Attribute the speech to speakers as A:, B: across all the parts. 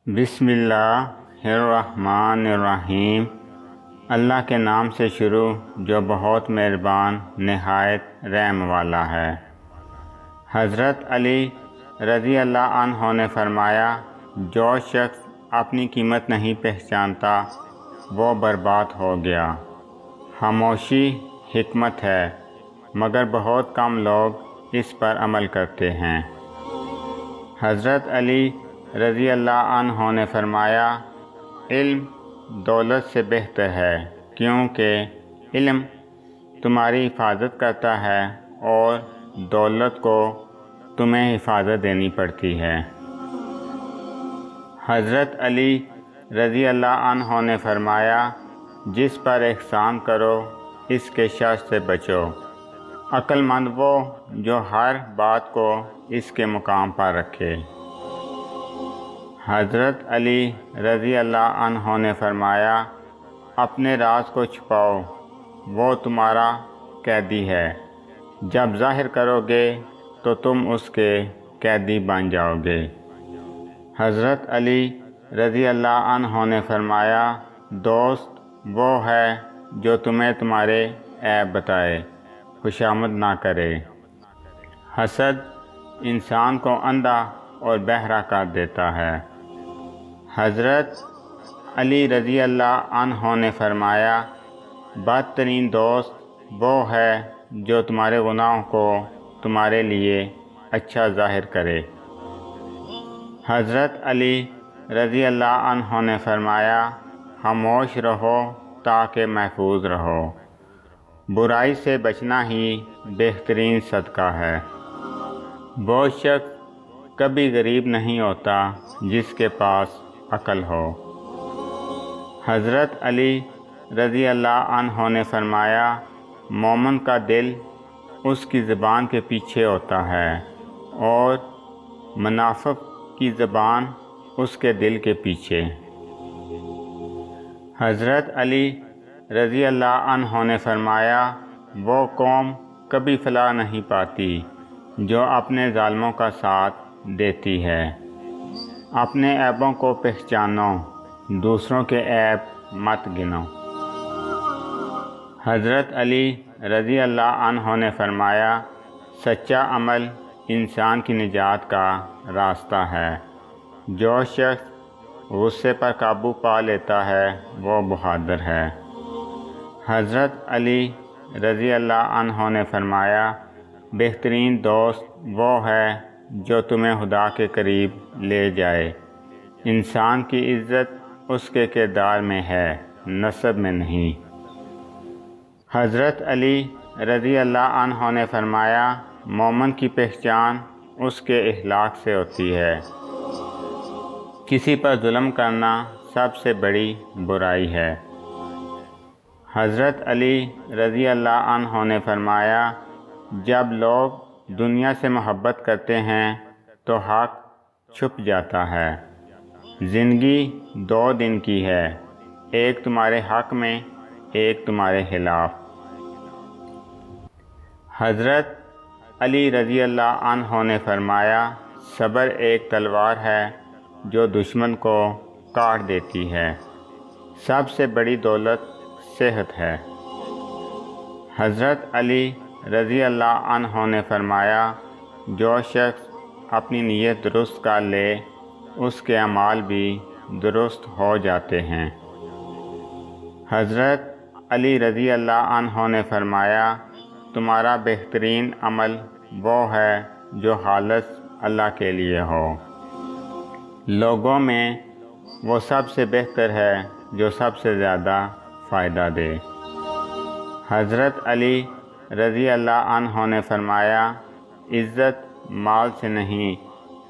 A: بسم اللہ الرحمن الرحیم۔ اللہ کے نام سے شروع جو بہت مہربان نہایت رحم والا ہے۔ حضرت علی رضی اللہ عنہ نے فرمایا، جو شخص اپنی قیمت نہیں پہچانتا وہ برباد ہو گیا۔ خاموشی حکمت ہے، مگر بہت کم لوگ اس پر عمل کرتے ہیں۔ حضرت علی رضی اللہ عنہ نے فرمایا، علم دولت سے بہتر ہے، کیونکہ علم تمہاری حفاظت کرتا ہے اور دولت کو تمہیں حفاظت دینی پڑتی ہے۔ حضرت علی رضی اللہ عنہ نے فرمایا، جس پر احسان کرو اس کے شر سے بچو۔ عقل مند وہ جو ہر بات کو اس کے مقام پر رکھے۔ حضرت علی رضی اللہ عنہ نے فرمایا، اپنے راز کو چھپاؤ، وہ تمہارا قیدی ہے، جب ظاہر کرو گے تو تم اس کے قیدی بن جاؤ گے۔ حضرت علی رضی اللہ عنہ نے فرمایا، دوست وہ ہے جو تمہیں تمہارے عیب بتائے، خوشامد نہ کرے۔ حسد انسان کو اندھا اور بہرا کر دیتا ہے۔ حضرت علی رضی اللہ عنہ نے فرمایا، بدترین دوست وہ ہے جو تمہارے گناہوں کو تمہارے لیے اچھا ظاہر کرے۔ حضرت علی رضی اللہ عنہ نے فرمایا، خاموش رہو تاکہ محفوظ رہو۔ برائی سے بچنا ہی بہترین صدقہ ہے۔ وہ شخص کبھی غریب نہیں ہوتا جس کے پاس عقل ہو۔ حضرت علی رضی اللہ عنہ نے فرمایا، مومن کا دل اس کی زبان کے پیچھے ہوتا ہے اور منافق کی زبان اس کے دل کے پیچھے۔ حضرت علی رضی اللہ عنہ نے فرمایا، وہ قوم کبھی فلاح نہیں پاتی جو اپنے ظالموں کا ساتھ دیتی ہے۔ اپنے عیبوں کو پہچانو، دوسروں کے عیب مت گنو۔ حضرت علی رضی اللہ عنہ نے فرمایا، سچا عمل انسان کی نجات کا راستہ ہے۔ جو شخص غصے پر قابو پا لیتا ہے وہ بہادر ہے۔ حضرت علی رضی اللہ عنہ نے فرمایا، بہترین دوست وہ ہے جو تمہیں خدا کے قریب لے جائے۔ انسان کی عزت اس کے کردار میں ہے، نسب میں نہیں۔ حضرت علی رضی اللہ عنہ نے فرمایا، مومن کی پہچان اس کے اخلاق سے ہوتی ہے۔ کسی پر ظلم کرنا سب سے بڑی برائی ہے۔ حضرت علی رضی اللہ عنہ نے فرمایا، جب لوگ دنیا سے محبت کرتے ہیں تو حق چھپ جاتا ہے۔ زندگی 2 دن کی ہے، ایک تمہارے حق میں، ایک تمہارے خلاف۔ حضرت علی رضی اللہ عنہ نے فرمایا، صبر ایک تلوار ہے جو دشمن کو کاٹ دیتی ہے۔ سب سے بڑی دولت صحت ہے۔ حضرت علی رضی اللہ عنہ نے فرمایا، جو شخص اپنی نیت درست کر لے اس کے اعمال بھی درست ہو جاتے ہیں۔ حضرت علی رضی اللہ عنہ نے فرمایا، تمہارا بہترین عمل وہ ہے جو خالص اللہ کے لیے ہو۔ لوگوں میں وہ سب سے بہتر ہے جو سب سے زیادہ فائدہ دے۔ حضرت علی رضی اللہ عنہ نے فرمایا، عزت مال سے نہیں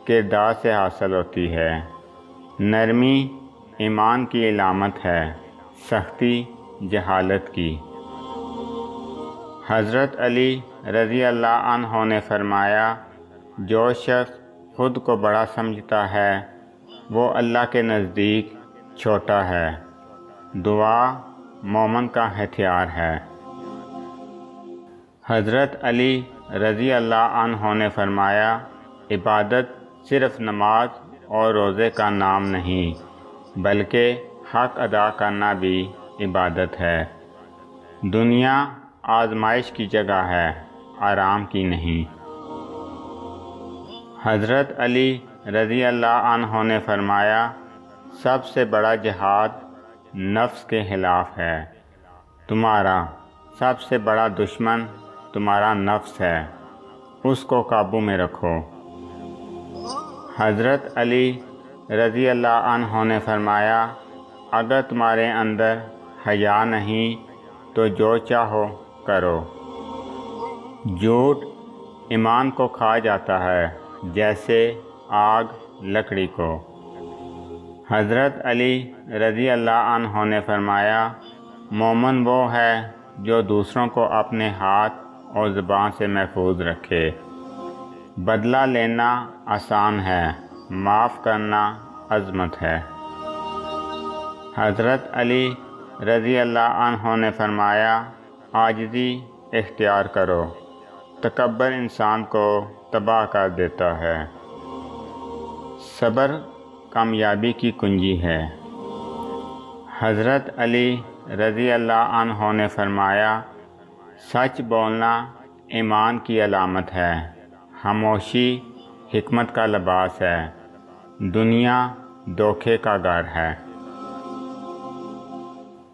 A: کردار سے حاصل ہوتی ہے۔ نرمی ایمان کی علامت ہے، سختی جہالت کی۔ حضرت علی رضی اللہ عنہ نے فرمایا، جو شخص خود کو بڑا سمجھتا ہے وہ اللہ کے نزدیک چھوٹا ہے۔ دعا مومن کا ہتھیار ہے۔ حضرت علی رضی اللہ عنہ نے فرمایا، عبادت صرف نماز اور روزے کا نام نہیں، بلکہ حق ادا کرنا بھی عبادت ہے۔ دنیا آزمائش کی جگہ ہے، آرام کی نہیں۔ حضرت علی رضی اللہ عنہ نے فرمایا، سب سے بڑا جہاد نفس کے خلاف ہے۔ تمہارا سب سے بڑا دشمن تمہارا نفس ہے، اس کو قابو میں رکھو۔ حضرت علی رضی اللہ عنہ نے فرمایا، اگر تمہارے اندر حیا نہیں تو جو چاہو کرو۔ جھوٹ ایمان کو کھا جاتا ہے جیسے آگ لکڑی کو۔ حضرت علی رضی اللہ عنہ نے فرمایا، مومن وہ ہے جو دوسروں کو اپنے ہاتھ اور زبان سے محفوظ رکھے۔ بدلہ لینا آسان ہے، معاف کرنا عظمت ہے۔ حضرت علی رضی اللہ عنہ نے فرمایا، عاجزی اختیار کرو، تکبر انسان کو تباہ کر دیتا ہے۔ صبر کامیابی کی کنجی ہے۔ حضرت علی رضی اللہ عنہ نے فرمایا، سچ بولنا ایمان کی علامت ہے، خاموشی حکمت کا لباس ہے، دنیا دھوکے کا گھر ہے۔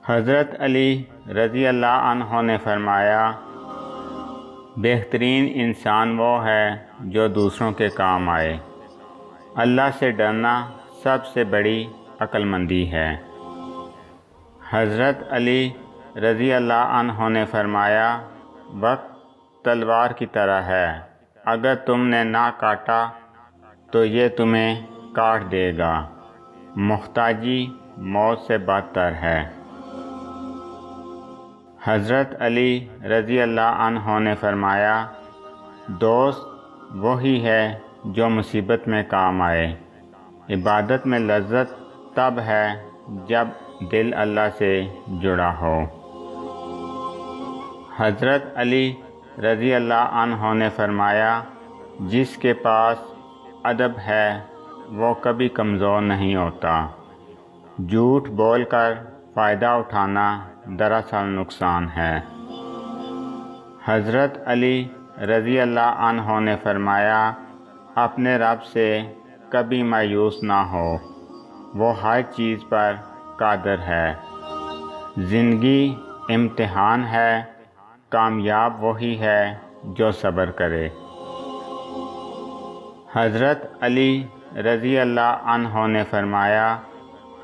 A: حضرت علی رضی اللہ عنہ نے فرمایا، بہترین انسان وہ ہے جو دوسروں کے کام آئے۔ اللہ سے ڈرنا سب سے بڑی عقل مندی ہے۔ حضرت علی رضی اللہ عنہ نے فرمایا، وقت تلوار کی طرح ہے، اگر تم نے نہ کاٹا تو یہ تمہیں کاٹ دے گا۔ محتاجی موت سے بدتر ہے۔ حضرت علی رضی اللہ عنہ نے فرمایا، دوست وہی ہے جو مصیبت میں کام آئے۔ عبادت میں لذت تب ہے جب دل اللہ سے جڑا ہو۔ حضرت علی رضی اللہ عنہ نے فرمایا، جس کے پاس ادب ہے وہ کبھی کمزور نہیں ہوتا۔ جھوٹ بول کر فائدہ اٹھانا دراصل نقصان ہے۔ حضرت علی رضی اللہ عنہ نے فرمایا، اپنے رب سے کبھی مایوس نہ ہو، وہ ہر چیز پر قادر ہے۔ زندگی امتحان ہے، کامیاب وہی ہے جو صبر کرے۔ حضرت علی رضی اللہ عنہ نے فرمایا،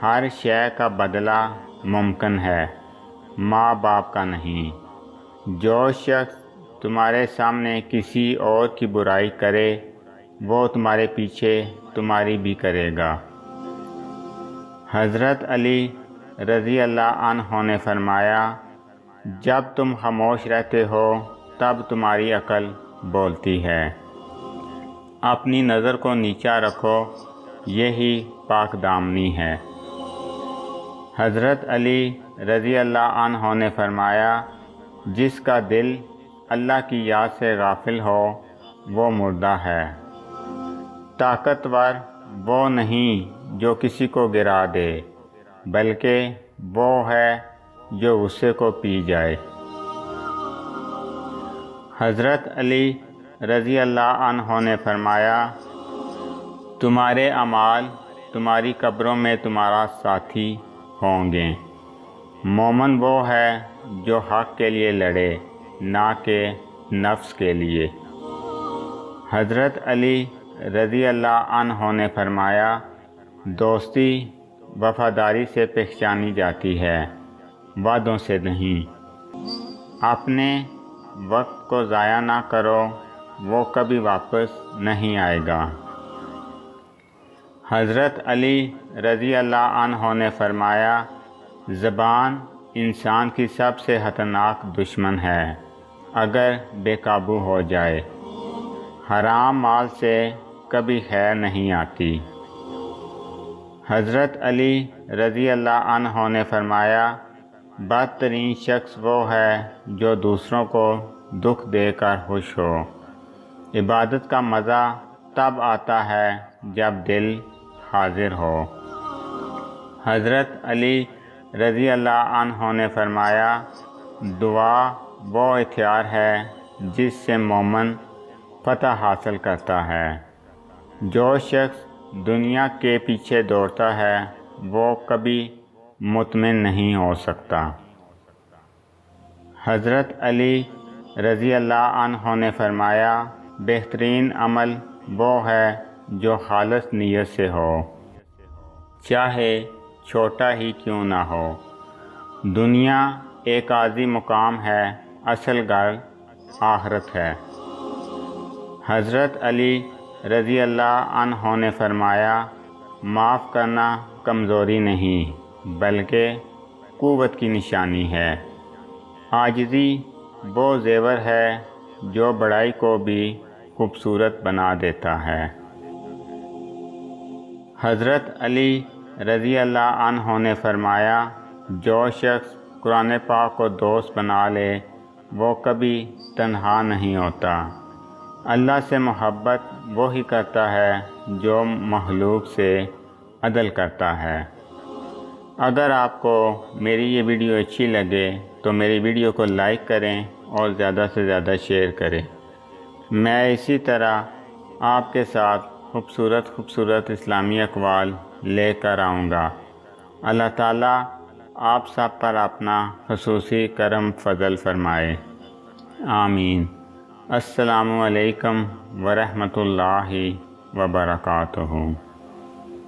A: ہر شے کا بدلہ ممکن ہے، ماں باپ کا نہیں۔ جو شخص تمہارے سامنے کسی اور کی برائی کرے، وہ تمہارے پیچھے تمہاری بھی کرے گا۔ حضرت علی رضی اللہ عنہ نے فرمایا، جب تم خاموش رہتے ہو تب تمہاری عقل بولتی ہے۔ اپنی نظر کو نیچا رکھو، یہی پاک دامنی ہے۔ حضرت علی رضی اللہ عنہ نے فرمایا، جس کا دل اللہ کی یاد سے غافل ہو وہ مردہ ہے۔ طاقتور وہ نہیں جو کسی کو گرا دے، بلکہ وہ ہے جو غصے کو پی جائے۔ حضرت علی رضی اللہ عنہ نے فرمایا، تمہارے اعمال تمہاری قبروں میں تمہارا ساتھی ہوں گے۔ مومن وہ ہے جو حق کے لیے لڑے، نہ کہ نفس کے لیے۔ حضرت علی رضی اللہ عنہ نے فرمایا، دوستی وفاداری سے پہچانی جاتی ہے، وعدوں سے نہیں۔ اپنے وقت کو ضائع نہ کرو، وہ کبھی واپس نہیں آئے گا۔ حضرت علی رضی اللہ عنہ نے فرمایا، زبان انسان کی سب سے خطرناک دشمن ہے اگر بے قابو ہو جائے۔ حرام مال سے کبھی خیر نہیں آتی۔ حضرت علی رضی اللہ عنہ نے فرمایا، بدترین شخص وہ ہے جو دوسروں کو دکھ دے کر خوش ہو۔ عبادت کا مزہ تب آتا ہے جب دل حاضر ہو۔ حضرت علی رضی اللہ عنہ نے فرمایا، دعا وہ ہتھیار ہے جس سے مومن فتح حاصل کرتا ہے۔ جو شخص دنیا کے پیچھے دوڑتا ہے وہ کبھی مطمئن نہیں ہو سکتا۔ حضرت علی رضی اللہ عنہ نے فرمایا، بہترین عمل وہ ہے جو خالص نیت سے ہو، چاہے چھوٹا ہی کیوں نہ ہو۔ دنیا ایک عارضی مقام ہے، اصل گھر آخرت ہے۔ حضرت علی رضی اللہ عنہ نے فرمایا، معاف کرنا کمزوری نہیں بلکہ قوت کی نشانی ہے۔ عاجزی وہ زیور ہے جو بڑائی کو بھی خوبصورت بنا دیتا ہے۔ حضرت علی رضی اللہ عنہ نے فرمایا، جو شخص قرآن پاک کو دوست بنا لے وہ کبھی تنہا نہیں ہوتا۔ اللہ سے محبت وہی کرتا ہے جو مخلوق سے عدل کرتا ہے۔ اگر آپ کو میری یہ ویڈیو اچھی لگے تو میری ویڈیو کو لائک کریں اور زیادہ سے زیادہ شیئر کریں۔ میں اسی طرح آپ کے ساتھ خوبصورت اسلامی اقوال لے کر آؤں گا۔ اللہ تعالیٰ آپ سب پر اپنا خصوصی کرم فضل فرمائے، آمین۔ السلام علیکم ورحمۃ اللہ وبرکاتہ۔